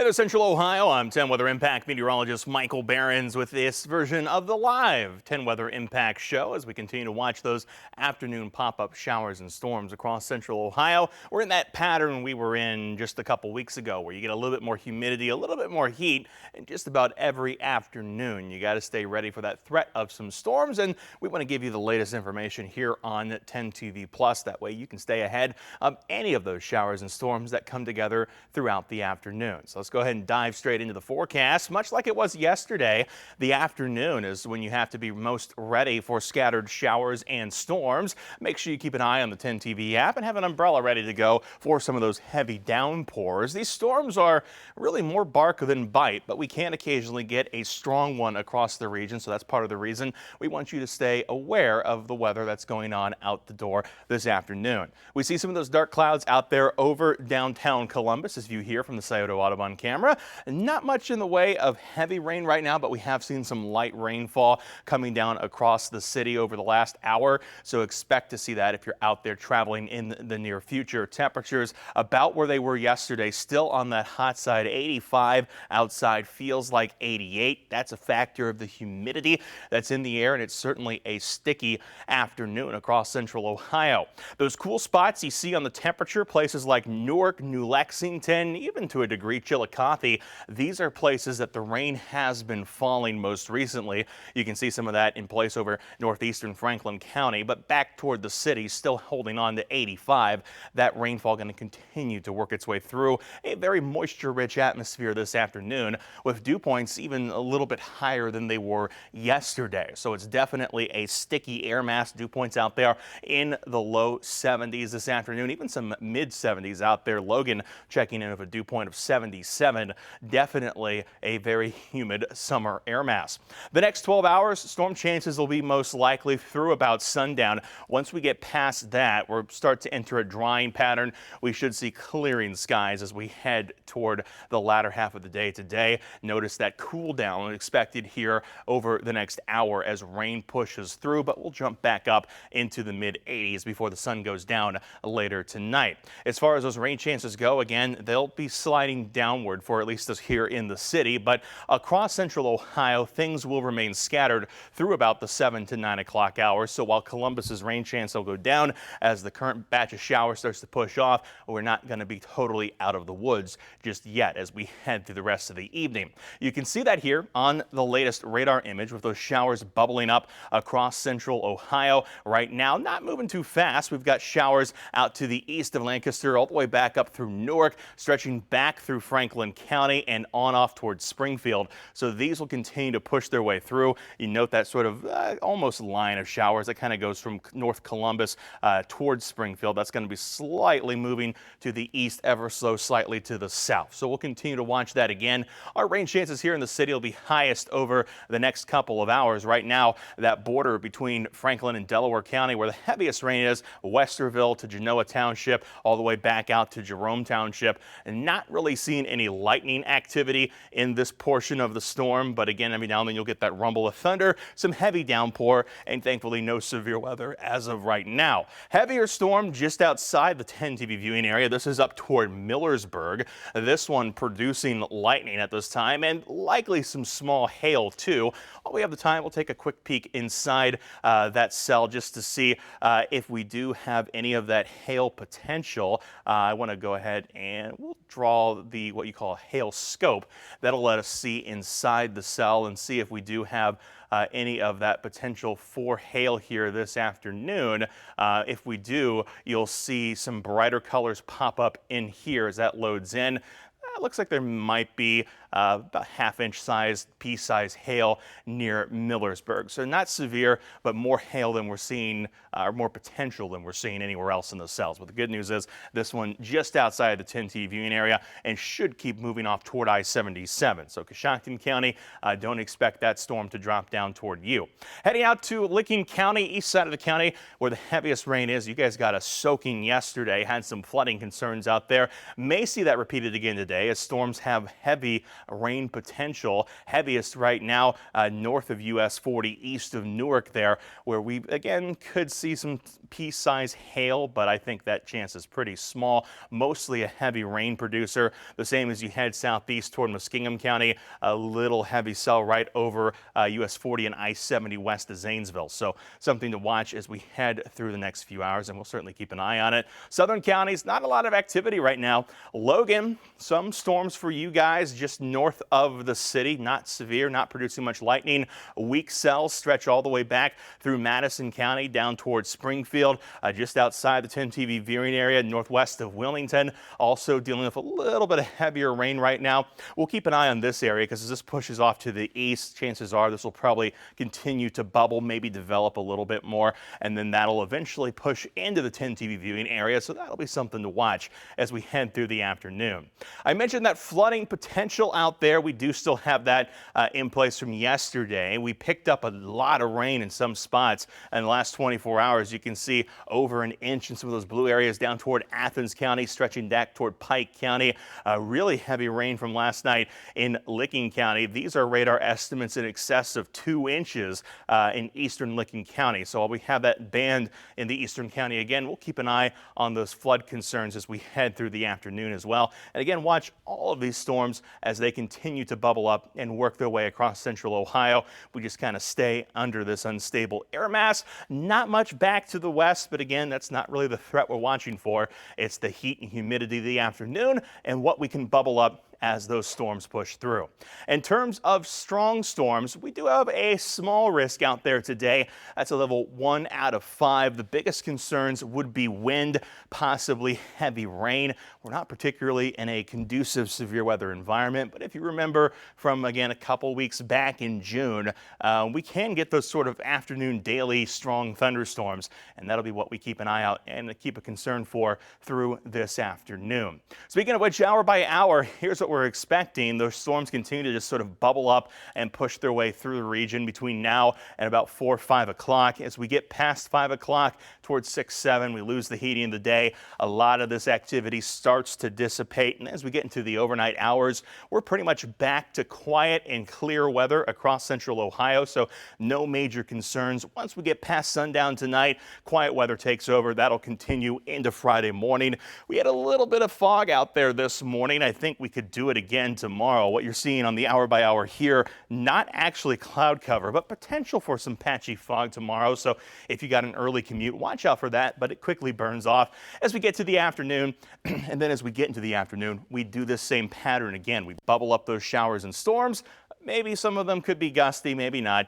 there, Central Ohio. I'm 10 Weather Impact meteorologist Michael Behrens with this version of the live 10 Weather Impact show as we continue to watch those afternoon pop-up showers and storms across Central Ohio. We're in that pattern we were in just a couple weeks ago where you get a little bit more humidity, a little bit more heat, and just about every afternoon. You got to stay ready for that threat of some storms, and we want to give you the latest information here on 10 TV Plus. That way you can stay ahead of any of those showers and storms that come together throughout the afternoon. So let's go ahead and dive straight into the forecast. Much like it was yesterday, the afternoon is when you have to be most ready for scattered showers and storms. Make sure you keep an eye on the 10 TV app and have an umbrella ready to go for some of those heavy downpours. These storms are really more bark than bite, but we can occasionally get a strong one across the region. So that's part of the reason we want you to stay aware of the weather that's going on out the door this afternoon. We see some of those dark clouds out there over downtown Columbus, as you hear from the Scioto Audubon camera. Not much in the way of heavy rain right now, but we have seen some light rainfall coming down across the city over the last hour. So expect to see that if you're out there traveling in the near future. Temperatures about where they were yesterday, still on that hot side. 85 outside, feels like 88. That's a factor of the humidity that's in the air, and it's certainly a sticky afternoon across Central Ohio. Those cool spots you see on the temperature, places like Newark, New Lexington, even to a degree Chillicothe, these are places that the rain has been falling most recently. You can see some of that in place over northeastern Franklin County, but back toward the city, still holding on to 85. That rainfall going to continue to work its way through a very moisture-rich atmosphere this afternoon, with dew points even a little bit higher than they were yesterday. So it's definitely a sticky air mass. Dew points out there in the low 70s this afternoon, even some mid 70s out there. Logan checking in with a dew point of 77. Definitely a very humid summer air mass. The next 12 hours, storm chances will be most likely through about sundown. Once we get past that, we'll start to enter a drying pattern. We should see clearing skies as we head toward the latter half of the day today. Notice that cool down expected here over the next hour as rain pushes through, but we'll jump back up into the mid 80s before the sun goes down later tonight. As far as those rain chances go, again, they'll be sliding downward for at least us here in the city, but across Central Ohio, things will remain scattered through about the 7 to 9 o'clock hours. So while Columbus's rain chance will go down as the current batch of showers starts to push off, we're not going to be totally out of the woods just yet as we head through the rest of the evening. You can see that here on the latest radar image with those showers bubbling up across Central Ohio right now. Not moving too fast. We've got showers out to the east of Lancaster, all the way back up through Newark, stretching back through Franklin County and on off towards Springfield. So these will continue to push their way through. You note that sort of almost line of showers that kind of goes from North Columbus towards Springfield. That's going to be slightly moving to the east, ever so slightly to the south. So we'll continue to watch that again. Our rain chances here in the city will be highest over the next couple of hours. Right now, that border between Franklin and Delaware County, where the heaviest rain is, Westerville to Genoa Township, all the way back out to Jerome Township. And not really seeing any lightning activity in this portion of the storm, but again, every now and then you'll get that rumble of thunder, some heavy downpour, and thankfully no severe weather as of right now. Heavier storm just outside the 10 TV viewing area. This is up toward Millersburg. This one producing lightning at this time and likely some small hail too. While we have the time, we'll take a quick peek inside that cell just to see if we do have any of that hail potential. I want to go ahead and we'll draw the what you call a hail scope. That'll let us see inside the cell and see if we do have any of that potential for hail here this afternoon. If we do, you'll see some brighter colors pop up in here as that loads in. It looks like there might be about half-inch size, pea-size hail near Millersburg. So not severe, but more hail than we're seeing, or more potential than we're seeing anywhere else in the cells. But the good news is this one just outside the 10T viewing area and should keep moving off toward I-77. So Coshocton County, don't expect that storm to drop down toward you. Heading out to Licking County, east side of the county, where the heaviest rain is. You guys got a soaking yesterday, had some flooding concerns out there. May see that repeated again today as storms have heavy rain potential. Heaviest right now north of US 40, east of Newark there, where we again could see some pea-sized hail, but I think that chance is pretty small. Mostly a heavy rain producer. The same as you head southeast toward Muskingum County, a little heavy cell right over US 40 and I-70 west of Zanesville. So something to watch as we head through the next few hours, and we'll certainly keep an eye on it. Southern counties, not a lot of activity right now. Logan, some storms for you guys just north of the city. Not severe, not producing much lightning. Weak cells stretch all the way back through Madison County down towards Springfield, just outside the 10 TV viewing area northwest of Wilmington. Also dealing with a little bit of heavier rain right now. We'll keep an eye on this area because as this pushes off to the east, chances are this will probably continue to bubble, maybe develop a little bit more, and then that'll eventually push into the 10 TV viewing area. So that'll be something to watch as we head through the afternoon. I mentioned that flooding potential out there. We do still have that in place from yesterday. We picked up a lot of rain in some spots in the last 24 hours. You can see over an inch in some of those blue areas down toward Athens County, stretching back toward Pike County. Really heavy rain from last night in Licking County. These are radar estimates in excess of 2 inches in eastern Licking County. So while we have that band in the eastern county again, we'll keep an eye on those flood concerns as we head through the afternoon as well. And again, watch all of these storms as they continue to bubble up and work their way across central Ohio. We just kind of stay under this unstable air mass. Not much back to the west, but again, that's not really the threat we're watching for. It's the heat and humidity of the afternoon and what we can bubble up as those storms push through. In terms of strong storms, we do have a small risk out there today. That's a level 1 out of 5. The biggest concerns would be wind, possibly heavy rain. We're not particularly in a conducive severe weather environment, but if you remember from, again, a couple weeks back in June, we can get those sort of afternoon daily strong thunderstorms, and that'll be what we keep an eye out and keep a concern for through this afternoon. Speaking of which, hour by hour, here's what we're expecting. Those storms continue to just sort of bubble up and push their way through the region between now and about 4 or 5 o'clock. As we get past 5 o'clock towards 6, 7, we lose the heating of the day. A lot of this activity starts to dissipate, and as we get into the overnight hours, we're pretty much back to quiet and clear weather across central Ohio, so no major concerns. Once we get past sundown tonight, quiet weather takes over. That'll continue into Friday morning. We had a little bit of fog out there this morning. I think we could do it again tomorrow. What you're seeing on the hour by hour here, not actually cloud cover, but potential for some patchy fog tomorrow. So if you got an early commute, watch out for that, but it quickly burns off as we get to the afternoon. And then as we get into the afternoon, we do this same pattern again. We bubble up those showers and storms. Maybe some of them could be gusty, maybe not.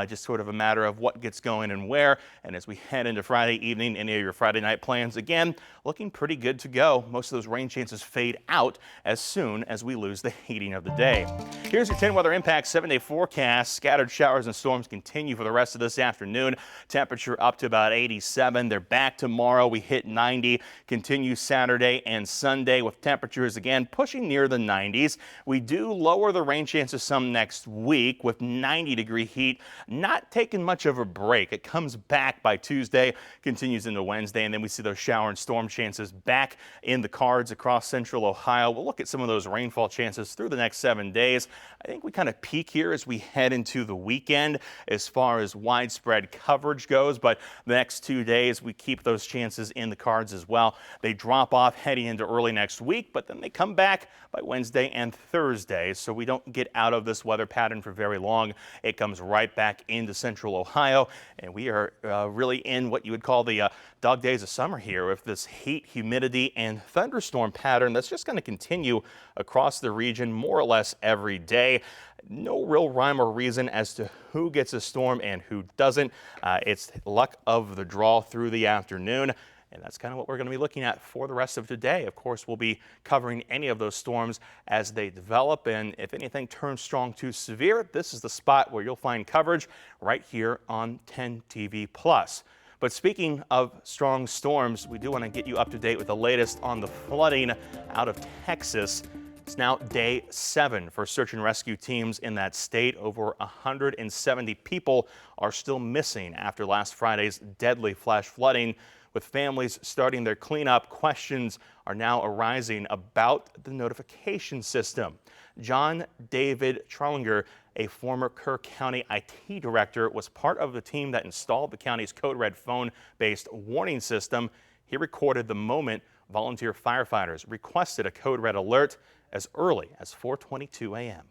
Just sort of a matter of what gets going and where. And as we head into Friday evening, any of your Friday night plans, again, looking pretty good to go. Most of those rain chances fade out as soon as we lose the heating of the day. Here's your 10 weather impact 7-day forecast. Scattered showers and storms continue for the rest of this afternoon. Temperature up to about 87. They're back tomorrow. We hit 90. Continue Saturday and Sunday with temperatures again pushing near the 90s. We do lower the rain chances some next week with 90-degree heat. Not taking much of a break. It comes back by Tuesday, continues into Wednesday, and then we see those shower and storm chances back in the cards across central Ohio. We'll look at some of those rainfall chances through the next 7 days. I think we kind of peak here as we head into the weekend as far as widespread coverage goes, but the next 2 days we keep those chances in the cards as well. They drop off heading into early next week, but then they come back by Wednesday and Thursday, so we don't get out of this weather pattern for very long. It comes right back into central Ohio, and we are really in what you would call the dog days of summer here with this heat, humidity, and thunderstorm pattern that's just going to continue across the region more or less every day. No real rhyme or reason as to who gets a storm and who doesn't. It's luck of the draw through the afternoon. And that's kind of what we're going to be looking at for the rest of today. Of course, we'll be covering any of those storms as they develop. And if anything turns strong to severe, this is the spot where you'll find coverage right here on 10 TV Plus. But speaking of strong storms, we do want to get you up to date with the latest on the flooding out of Texas. It's now day 7 for search and rescue teams in that state. Over 170 people are still missing after last Friday's deadly flash flooding. With families starting their cleanup, questions are now arising about the notification system. John David Trollinger, a former Kerr County IT director, was part of the team that installed the county's Code Red phone-based warning system. He recorded the moment volunteer firefighters requested a Code Red alert as early as 4:22 a.m.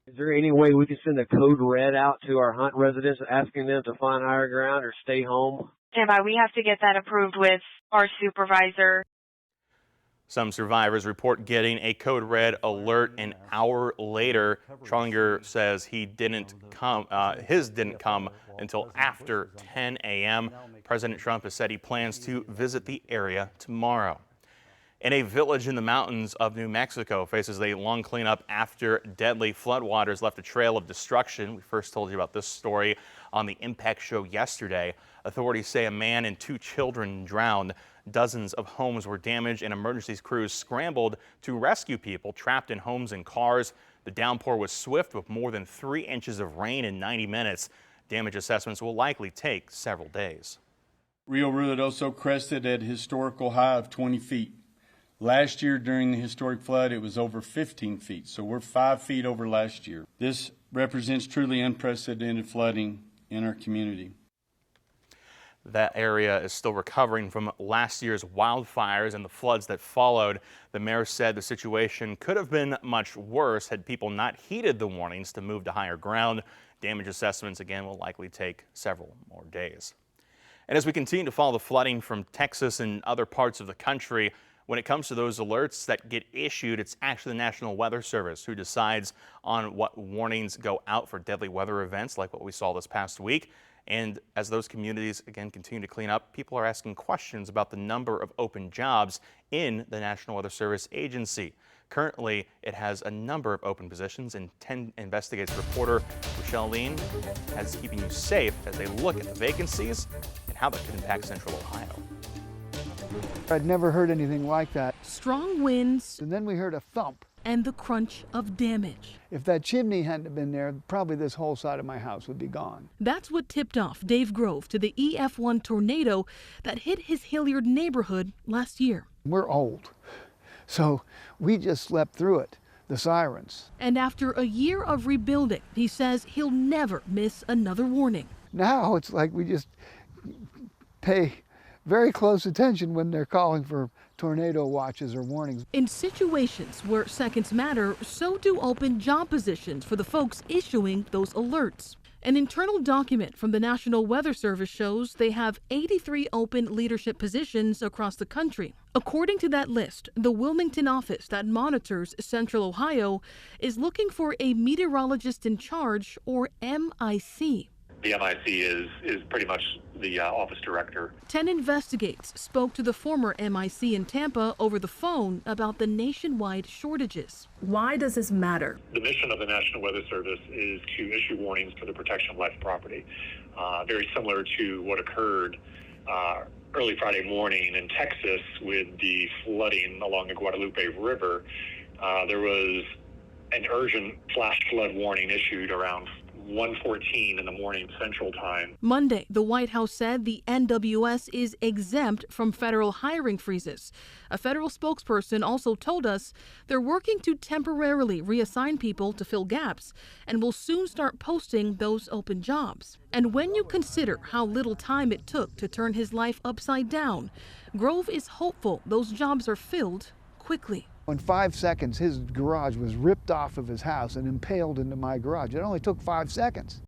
Is there any way we can send a Code Red out to our Hunt residents asking them to find higher ground or stay home? Standby, we have to get that approved with our supervisor. Some survivors report getting a Code Red alert an hour later. Trollinger says his didn't come until after 10 a.m. President Trump has said he plans to visit the area tomorrow. And a village in the mountains of New Mexico faces a long cleanup after deadly floodwaters left a trail of destruction. We first told you about this story on the Impact Show yesterday. Authorities say a man and 2 children drowned. Dozens of homes were damaged and emergency crews scrambled to rescue people trapped in homes and cars. The downpour was swift with more than 3 inches of rain in 90 minutes. Damage assessments will likely take several days. Rio Ruidoso crested at a historical high of 20 feet. Last year during the historic flood, it was over 15 feet, so we're 5 feet over last year. This represents truly unprecedented flooding in our community. That area is still recovering from last year's wildfires and the floods that followed. The mayor said the situation could have been much worse had people not heeded the warnings to move to higher ground. Damage assessments, again, will likely take several more days. And as we continue to follow the flooding from Texas and other parts of the country, when it comes to those alerts that get issued, it's actually the National Weather Service who decides on what warnings go out for deadly weather events like what we saw this past week. And as those communities, again, continue to clean up, people are asking questions about the number of open jobs in the National Weather Service agency. Currently, it has a number of open positions, and 10 Investigates reporter Rochelle Lean has keeping you safe as they look at the vacancies and how that could impact Central Ohio. I'd never heard anything like that. Strong winds. And then we heard a thump. And the crunch of damage. If that chimney hadn't been there, probably this whole side of my house would be gone. That's what tipped off Dave Grove to the EF1 tornado that hit his Hilliard neighborhood last year. We're old, so we just slept through it, the sirens. And after a year of rebuilding, he says he'll never miss another warning. Now it's like we just pay very close attention when they're calling for tornado watches or warnings. In situations where seconds matter, so do open job positions for the folks issuing those alerts. An internal document from the National Weather Service shows they have 83 open leadership positions across the country. According to that list, the Wilmington office that monitors Central Ohio is looking for a meteorologist in charge, or MIC. The MIC is pretty much the office director. 10 Investigates spoke to the former MIC in Tampa over the phone about the nationwide shortages. Why does this matter? The mission of the National Weather Service is to issue warnings for the protection of life and property. Very similar to what occurred early Friday morning in Texas with the flooding along the Guadalupe River. There was an urgent flash flood warning issued around 1:14 in the morning Central Time. Monday, the White House said the NWS is exempt from federal hiring freezes. A federal spokesperson also told us they're working to temporarily reassign people to fill gaps and will soon start posting those open jobs. And when you consider how little time it took to turn his life upside down, Grove is hopeful those jobs are filled quickly. In 5 seconds, his garage was ripped off of his house and impaled into my garage. It only took 5 seconds.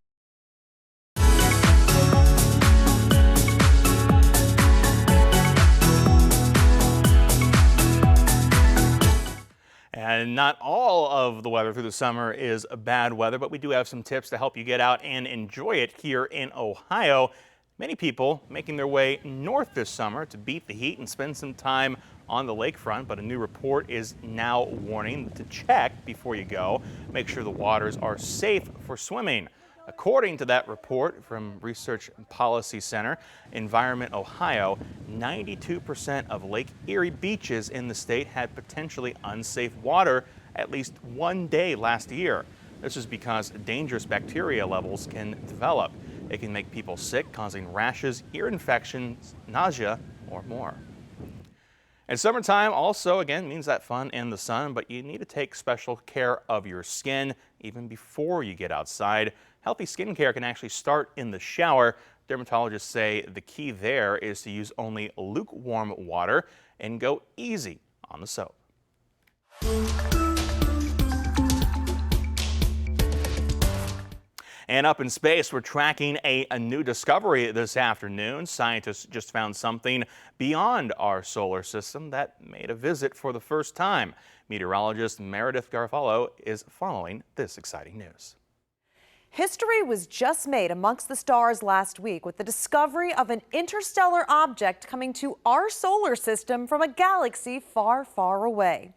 And not all of the weather through the summer is bad weather, but we do have some tips to help you get out and enjoy it here in Ohio. Many people making their way north this summer to beat the heat and spend some time on the lakefront, but a new report is now warning to check before you go. Make sure the waters are safe for swimming. According to that report from Research Policy Center, Environment Ohio, 92% of Lake Erie beaches in the state had potentially unsafe water at least one day last year. This is because dangerous bacteria levels can develop. It can make people sick, causing rashes, ear infections, nausea, or more. And summertime also, again, means that fun in the sun, but you need to take special care of your skin even before you get outside. Healthy skincare can actually start in the shower. Dermatologists say the key there is to use only lukewarm water and go easy on the soap. And up in space, we're tracking a new discovery this afternoon. Scientists just found something beyond our solar system that made a visit for the first time. Meteorologist Meredith Garofalo is following this exciting news. History was just made amongst the stars last week with the discovery of an interstellar object coming to our solar system from a galaxy far, far away.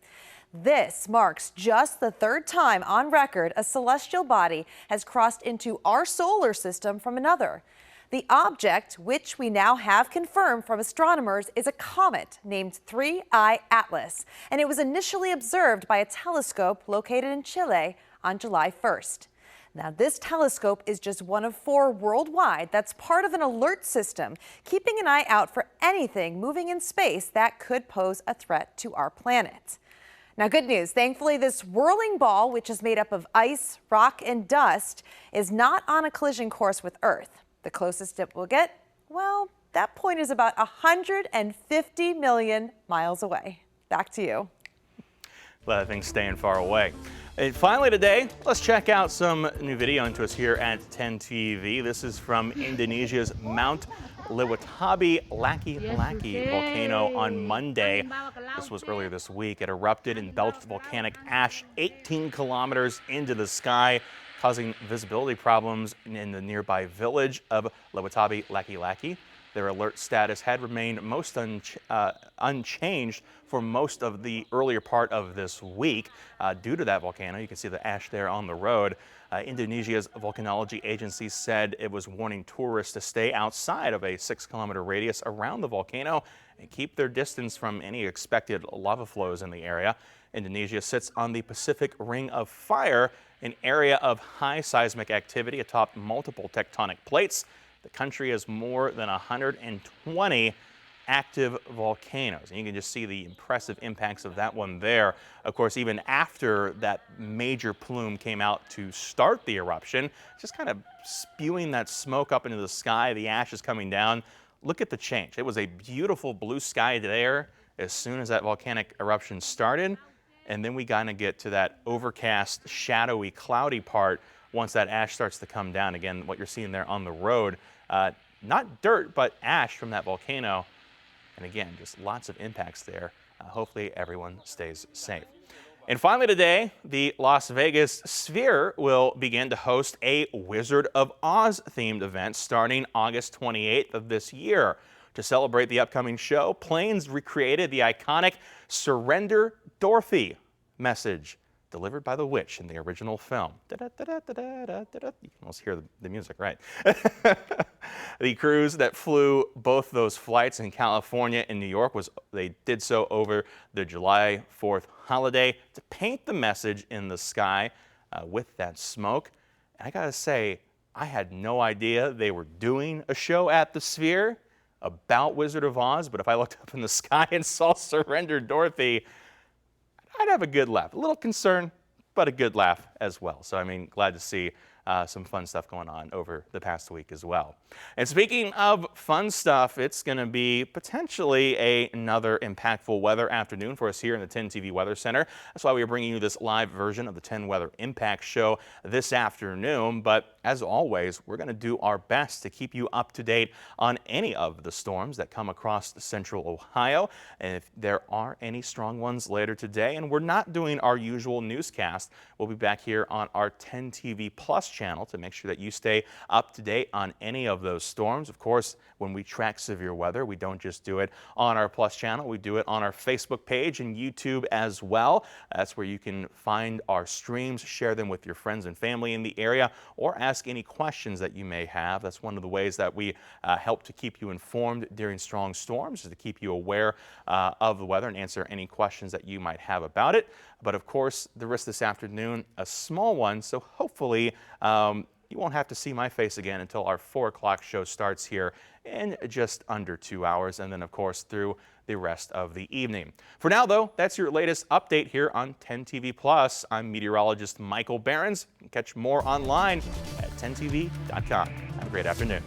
This marks just the third time on record a celestial body has crossed into our solar system from another. The object, which we now have confirmed from astronomers, is a comet named 3I Atlas, and it was initially observed by a telescope located in Chile on July 1st. Now, this telescope is just one of 4 worldwide that's part of an alert system, keeping an eye out for anything moving in space that could pose a threat to our planet. Now, good news. Thankfully, this whirling ball, which is made up of ice, rock, and dust, is not on a collision course with Earth. The closest it will get, well, that point is about 150 million miles away. Back to you. A lot of things staying far away. And finally today, let's check out some new video into us here at 10 TV. This is from Indonesia's Mount Lewatabi Laki-Laki volcano on Monday. This was earlier this week. It erupted and belched volcanic ash 18 kilometers into the sky, causing visibility problems in the nearby village of Lewatabi Laki-Laki. Their alert status had remained most unchanged for most of the earlier part of this week due to that volcano. You can see the ash there on the road. Indonesia's volcanology agency said it was warning tourists to stay outside of a 6-kilometer radius around the volcano and keep their distance from any expected lava flows in the area. Indonesia sits on the Pacific Ring of Fire, an area of high seismic activity atop multiple tectonic plates. The country has more than 120 active volcanoes. And you can just see the impressive impacts of that one there. Of course, even after that major plume came out to start the eruption, just kind of spewing that smoke up into the sky, the ash is coming down. Look at the change. It was a beautiful blue sky there as soon as that volcanic eruption started. And then we kind of get to that overcast, shadowy, cloudy part once that ash starts to come down. Again, what you're seeing there on the road, not dirt, but ash from that volcano. And again, just lots of impacts there. Hopefully everyone stays safe. And finally today, the Las Vegas Sphere will begin to host a Wizard of Oz themed event starting August 28th of this year. To celebrate the upcoming show, planes recreated the iconic "Surrender Dorothy" message delivered by the witch in the original film. You can almost hear the music, right? The crews that flew both those flights in California and New York, they did so over the July 4th holiday to paint the message in the sky with that smoke. And I gotta say, I had no idea they were doing a show at the Sphere about Wizard of Oz, but if I looked up in the sky and saw "Surrender Dorothy," I'd have a good laugh. A little concern, but a good laugh as well. So, I mean, glad to see some fun stuff going on over the past week as well. And speaking of fun stuff, it's going to be potentially another impactful weather afternoon for us here in the 10 TV Weather Center. That's why we are bringing you this live version of the 10 Weather Impact Show this afternoon. But as always, we're going to do our best to keep you up to date on any of the storms that come across central Ohio. And if there are any strong ones later today, and we're not doing our usual newscast, we'll be back here on our 10 TV Plus channel to make sure that you stay up to date on any of those storms. Of course, when we track severe weather, we don't just do it on our Plus channel, we do it on our Facebook page and YouTube as well. That's where you can find our streams, share them with your friends and family in the area, or ask any questions that you may have. That's one of the ways that we help to keep you informed during strong storms, is to keep you aware of the weather and answer any questions that you might have about it. But of course, the risk this afternoon, a small one, so hopefully you won't have to see my face again until our 4 o'clock show starts here in just under 2 hours, and then of course through the rest of the evening. For now though, that's your latest update here on 10 TV Plus. I'm meteorologist Michael Behrens. You can catch more online at 10tv.com. Have a great afternoon.